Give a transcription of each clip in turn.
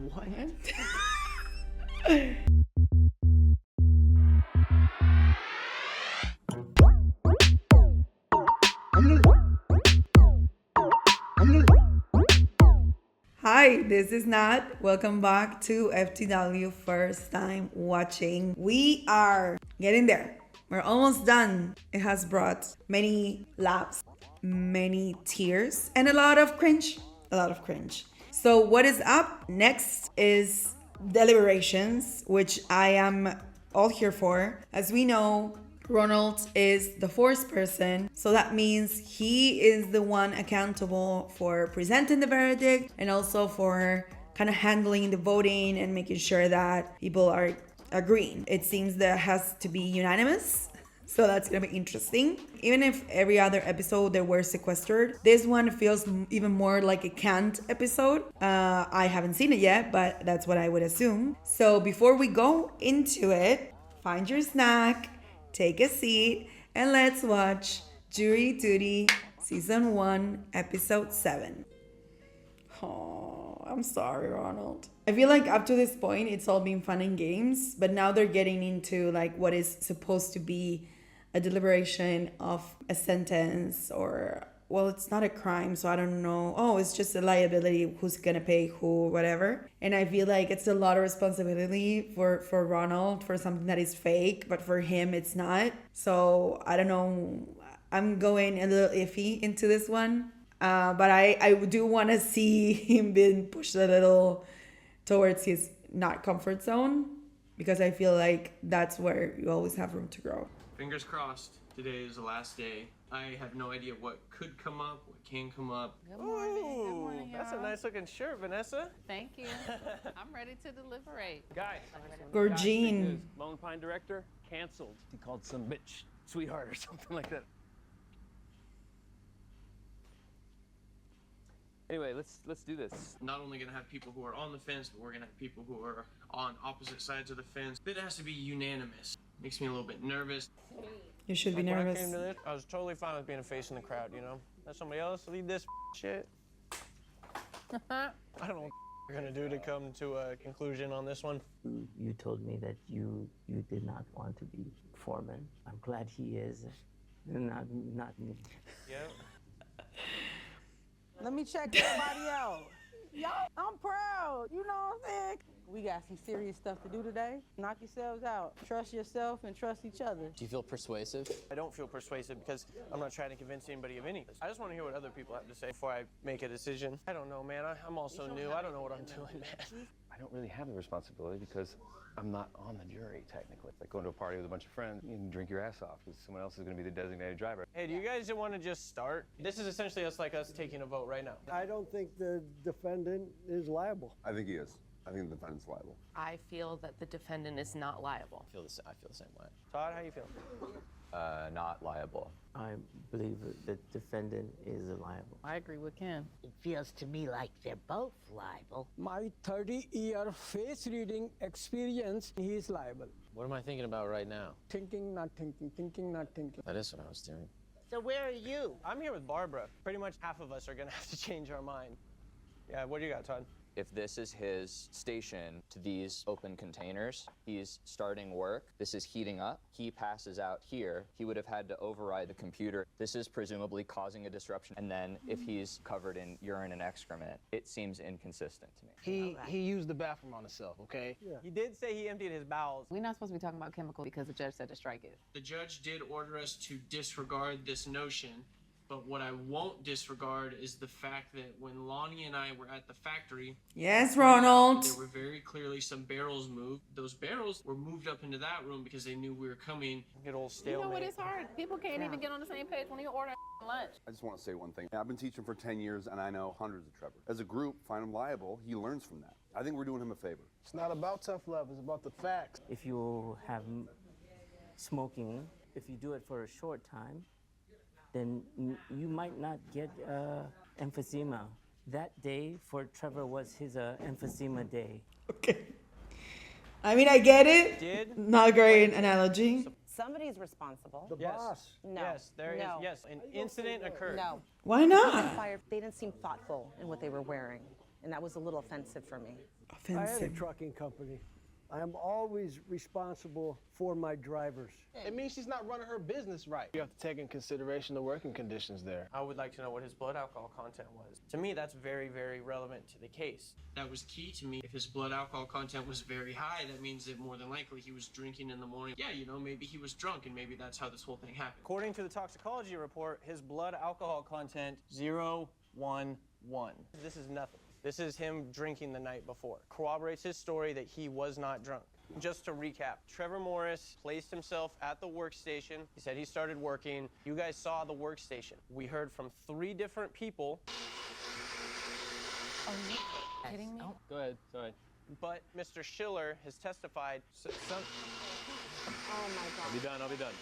What? Hi, this is Nat. Welcome back to FTW First Time Watching. We are getting there. We're almost done. It has brought many laughs, many tears, and a lot of cringe. A lot of cringe. So, what is up next is deliberations, which I am all here for. As we know, Ronald is the foreperson, so that means he is the one accountable for presenting the verdict and also for kind of handling the voting and making sure that people are agreeing. It seems that has to be unanimous, so that's gonna be interesting. Even if every other episode they were sequestered, this one feels even more like a canned episode. I haven't seen it yet, but that's what I would assume. So before we go into it, find your snack, take a seat, and let's watch Jury Duty Season 1, Episode 7. Oh, I'm sorry, Ronald. I feel like up to this point, it's all been fun and games, but now they're getting into like what is supposed to be a deliberation of a sentence or, well, it's not a crime, so I don't know. Oh, it's just a liability, who's gonna pay who, whatever. And I feel like it's a lot of responsibility for Ronald for something that is fake, but for him it's not. So I don't know. I'm going a little iffy into this one. But I do want to see him being pushed a little towards his not comfort zone, because I feel like that's where you always have room to grow. Fingers crossed. Today is the last day. I have no idea what could come up, what can come up. Good morning. Good morning, y'all. That's a nice looking shirt, Vanessa. Thank you. I'm ready to deliberate. Guys, Gorgine. Lone Pine director canceled. He called some bitch sweetheart or something like that. Anyway, let's do this. Not only gonna have people who are on the fence, but we're gonna have people who are on opposite sides of the fence. It has to be unanimous. Makes me a little bit nervous. You should be When I nervous. came to this, I was totally fine with being a face in the crowd, you know? Let somebody else lead this shit. I don't know what you're gonna do to come to a conclusion on this one. You told me that you did not want to be foreman. I'm glad he is, not me. Yeah. Let me check everybody out. Y'all, I'm proud. You know what I'm saying? We got some serious stuff to do today. Knock yourselves out. Trust yourself and trust each other. Do you feel persuasive? I don't feel persuasive because I'm not trying to convince anybody of anything. I just want to hear what other people have to say before I make a decision. I don't know, man. I'm also new. I don't know what I'm doing, man. I don't really have the responsibility because I'm not on the jury, technically. It's like going to a party with a bunch of friends. You can drink your ass off because someone else is going to be the designated driver. Hey, do you guys want to just start? This is essentially us taking a vote right now. I don't think the defendant is liable. I think he is. I think the defendant's liable. I feel that the defendant is not liable. I feel the same way. Todd, how you feel? Not liable. I believe the defendant is liable. I agree with Ken. It feels to me like they're both liable. My 30-year face reading experience, he is liable. What am I thinking about right now? Thinking, not thinking, thinking, not thinking. That is what I was doing. So where are you? I'm here with Barbara. Pretty much half of us are going to have to change our mind. Yeah, what do you got, Todd? If this is his station to these open containers, he's starting work, this is heating up, he passes out here, he would have had to override the computer. This is presumably causing a disruption. And then if he's covered in urine and excrement, it seems inconsistent to me. He used the bathroom on himself, okay? Yeah. He did say he emptied his bowels. We're not supposed to be talking about chemical because the judge said to strike it. The judge did order us to disregard this notion. But what I won't disregard is the fact that when Lonnie and I were at the factory, Yes, Ronald. there were very clearly some barrels moved. Those barrels were moved up into that room because they knew we were coming. Get old You stalemate. know what? It's hard. People can't even get on the same page when you order lunch. I just want to say one thing. I've been teaching for 10 years, and I know hundreds of Trevor. As a group, find him liable. He learns from that. I think we're doing him a favor. It's not about tough love, it's about the facts. If you have smoking, if you do it for a short time, then you might not get emphysema. That day for Trevor was his emphysema day. Okay. I mean, I get it. Did? Not a great analogy. Somebody's responsible. The Yes. boss. No. Yes, there is. No. Yes, an incident occurred. Why not? They didn't seem thoughtful in what they were wearing, and that was a little offensive for me. I had a offensive. trucking company. I am always responsible for my drivers. It means she's not running her business right. You have to take in consideration the working conditions there. I would like to know what his blood alcohol content was. To me, that's very, very relevant to the case. That was key to me. If his blood alcohol content was very high, that means that more than likely he was drinking in the morning. Yeah, you know, maybe he was drunk and maybe that's how this whole thing happened. According to the toxicology report, his blood alcohol content 011. This is nothing. This is him drinking the night before. Corroborates his story that he was not drunk. Just to recap, Trevor Morris placed himself at the workstation. He said he started working. You guys saw the workstation. We heard from 3 different people. Are you kidding me? Oh, go ahead, sorry. But Mr. Schiller has testified. Oh my God. I'll be done.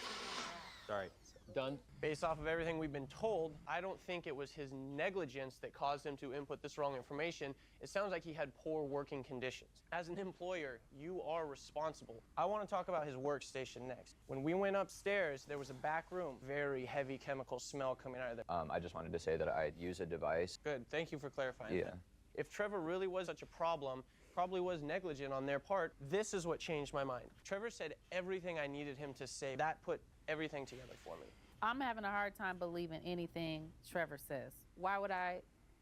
Sorry. Done? Based off of everything we've been told, I don't think it was his negligence that caused him to input this wrong information. It sounds like he had poor working conditions. As an employer, you are responsible. I want to talk about his workstation next. When we went upstairs, there was a back room, very heavy chemical smell coming out of there. I just wanted to say that I use a device. Good, thank you for clarifying Yeah. that. If Trevor really was such a problem, probably was negligent on their part, this is what changed my mind. Trevor said everything I needed him to say. That put everything together for me. I'm having a hard time believing anything Trevor says. Why would I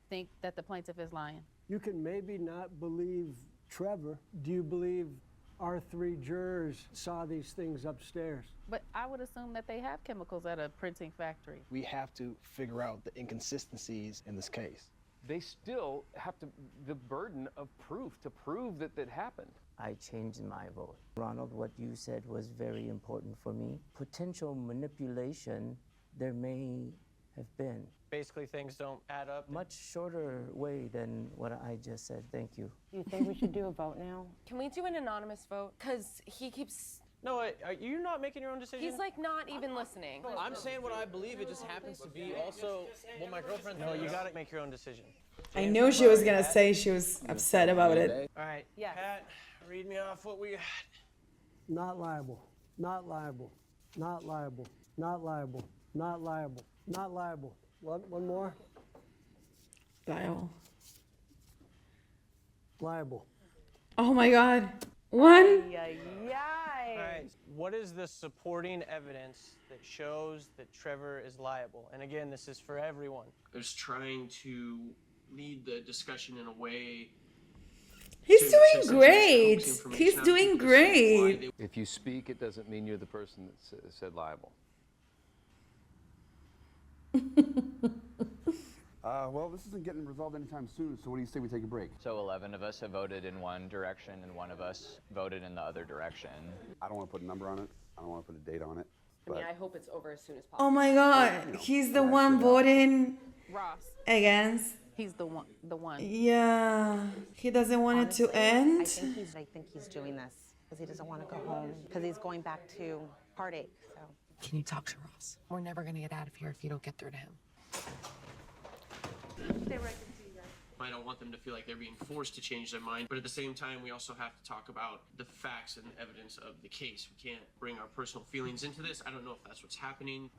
think that the plaintiff is lying? You can maybe not believe Trevor. Do you believe our 3 jurors saw these things upstairs? But I would assume that they have chemicals at a printing factory. We have to figure out the inconsistencies in this case. They still have the burden of proof to prove that that happened. I changed my vote. Ronald, what you said was very important for me. Potential manipulation, there may have been. Basically, things don't add up. Much shorter way than what I just said. Thank you. You think we should do a vote now? Can we do an anonymous vote? Because he keeps... No, are you not making your own decision? He's like not even listening. I'm saying what I believe. It just happens to be also what my girlfriend. No, you gotta make your own decision. I knew she was gonna say she was upset about it. All right. Yes. Pat, read me off what we got. Not liable. Not liable. Not liable. Not liable. Not liable. Not liable. One more. Liable. Liable. Oh my God. One. All right. What is the supporting evidence that shows that Trevor is liable? And again, this is for everyone. I was trying to lead the discussion in a way. He's doing great. He's doing great. If you speak, it doesn't mean you're the person that said liable. Well, this isn't getting resolved anytime soon, so what do you say we take a break? So 11 of us have voted in one direction and 1 of us voted in the other direction. I don't want to put a number on it. I don't want to put a date on it. I mean, I hope it's over as soon as possible. Oh my God. He's the one voting Ross, against. he's the one. Yeah. He doesn't want it to end. I think he's doing this because he doesn't want to go home because he's going back to heartache. So. Can you talk to Ross? We're never going to get out of here if you don't get through to him. I don't want them to feel like they're being forced to change their mind, but at the same time, we also have to talk about the facts and evidence of the case. We can't bring our personal feelings into this. I don't know if that's what's happening.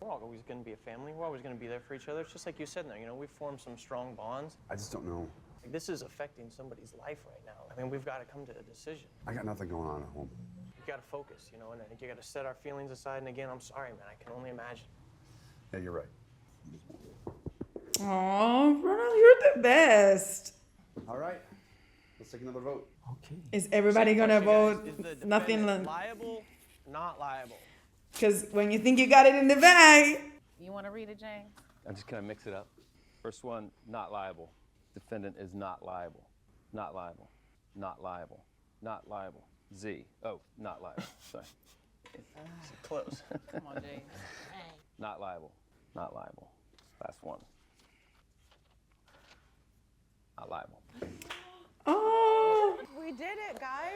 We're always going to be a family. We're always going to be there for each other. It's just like you said there, you know, we've formed some strong bonds. I just don't know. Like, this is affecting somebody's life right now. I mean, we've got to come to a decision. I got nothing going on at home. You got to focus, you know, and you got to set our feelings aside. And again, I'm sorry, man. I can only imagine. Yeah, you're right. Oh, Ronald, you're the best. All right. Let's take another vote. Okay. Is everybody gonna vote? Is the Nothing. defendant liable, not liable? Because when you think you got it in the bag. You want to read it, James? I'm just going to mix it up. First one, not liable. Defendant is not liable. Not liable. Not liable. Not liable. Z. Oh, not liable. Sorry. Close. Come on, James. Not liable. Not liable. Last one. Not liable. Oh. We did it, guys.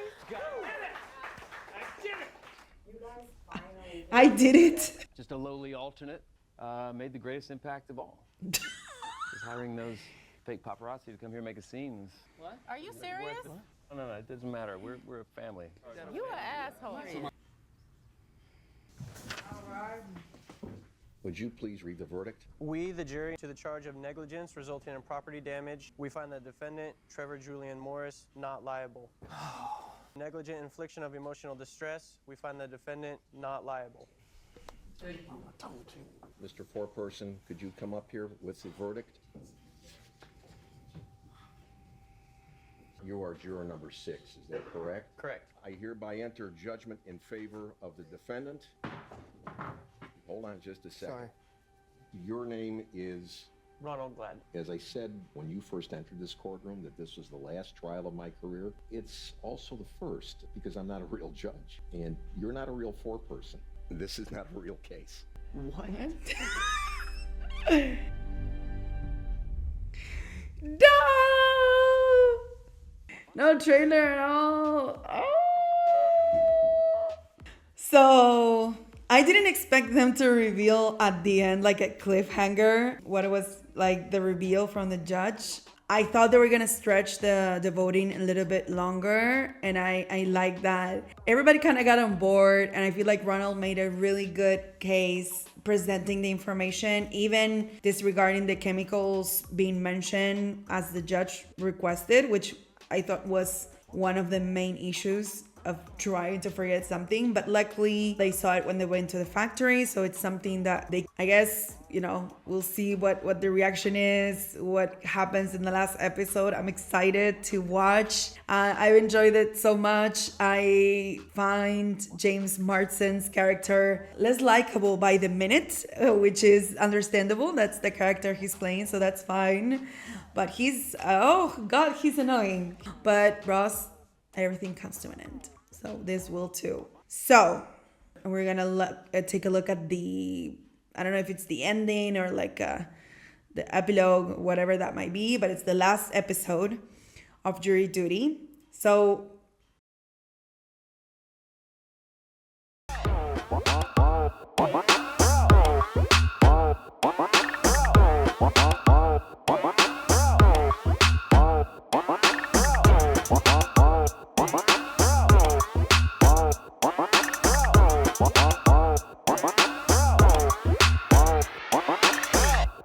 I did it. Just a lowly alternate made the greatest impact of all. Just hiring those fake paparazzi to come here and make a scene. What? Are you serious? No, it doesn't matter. We're a family. You an asshole. Would you please read the verdict? We, the jury, to the charge of negligence resulting in property damage, we find the defendant, Trevor Julian Morris, not liable. Negligent infliction of emotional distress, we find the defendant not liable. Mr. Foreperson, could you come up here with the verdict? You are juror number 6, is that correct? Correct. I hereby enter judgment in favor of the defendant. Hold on just a second. Sorry. Your name is, Ronald Glad. as I said when you first entered this courtroom, that this was the last trial of my career. It's also the first, because I'm not a real judge, and you're not a real foreperson. This is not a real case. What? No trailer at all. Oh. So I didn't expect them to reveal at the end, like a cliffhanger, what it was like the reveal from the judge. I thought they were gonna stretch the voting a little bit longer, and I like that. Everybody kind of got on board, and I feel like Ronald made a really good case presenting the information, even disregarding the chemicals being mentioned as the judge requested, which I thought was one of the main issues of trying to forget something. But luckily they saw it when they went to the factory, so it's something that they, I guess, you know, we'll see what the reaction is, what happens in the last episode. I'm excited to watch. I've enjoyed it so much. I find James Marsden's character less likable by the minute, which is understandable. That's the character he's playing, so that's fine. But he's, oh God, he's annoying. But Ross, everything comes to an end. So this will too. So we're gonna take a look at the, I don't know if it's the ending or like the epilogue, whatever that might be, but it's the last episode of Jury Duty. So